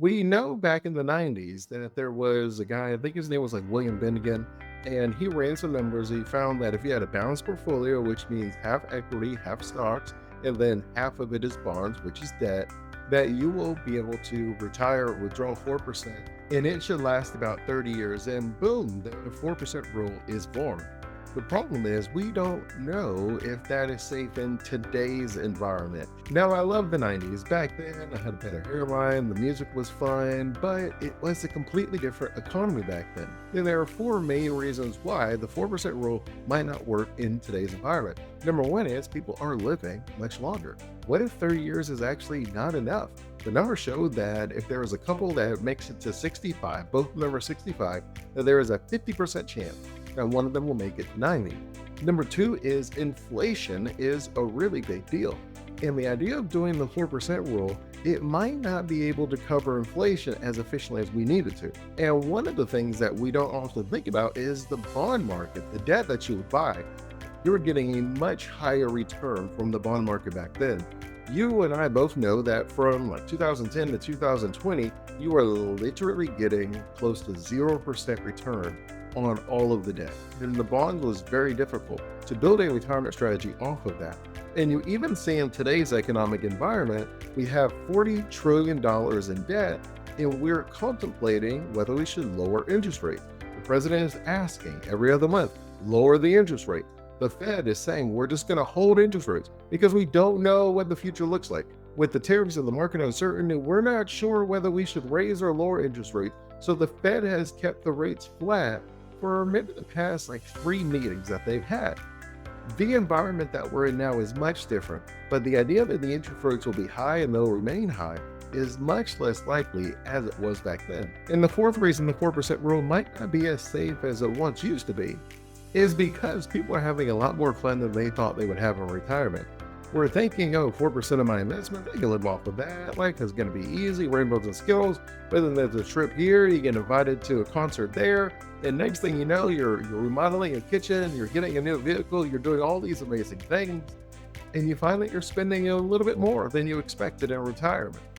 We know back in the 90s that there was a guy, I think his name was like William Bennigan, and he ran some numbers. He found that if you had a balanced portfolio, which means half equity, half stocks, and then half of it is bonds, which is debt, that you will be able to retire, withdraw 4%, and it should last about 30 years. And boom, the 4% rule is born. The problem is we don't know if that is safe in today's environment. Now, I love the 90s. Back then, I had a better hairline, the music was fun, but it was a completely different economy back then. And there are four main reasons why the 4% rule might not work in today's environment. Number one is people are living much longer. What if 30 years is actually not enough? The numbers show that if there is a couple that makes it to 65, both of them are 65, that there is a 50% chance and one of them will make it 90. Number two is inflation is a really big deal. And the idea of doing the 4% rule, it might not be able to cover inflation as efficiently as we need it to. And one of the things that we don't often think about is the bond market, the debt that you would buy. You were getting a much higher return from the bond market back then. You and I both know that from like 2010 to 2020, you are literally getting close to 0% return on all of the debt. And the bond was very difficult to build a retirement strategy off of that. And you even see in today's economic environment, we have $40 trillion in debt, and we're contemplating whether we should lower interest rates. The president is asking every other month, lower the interest rate. The Fed is saying we're just going to hold interest rates because we don't know what the future looks like. With the tariffs and the market uncertainty, we're not sure whether we should raise or lower interest rates. So the Fed has kept the rates flat for maybe the past like 3 meetings that they've had. The environment that we're in now is much different, but the idea that the interest rates will be high and they'll remain high is much less likely as it was back then. And the fourth reason the 4% rule might not be as safe as it once used to be is because people are having a lot more fun than they thought they would have in retirement. We're thinking, oh, 4% of my investment, I can live off of that. Life is going to be easy, rainbows and skittles. But then there's a trip here, you get invited to a concert there. And next thing you know, you're remodeling a kitchen, you're getting a new vehicle, you're doing all these amazing things. And you find that you're spending a little bit more than you expected in retirement.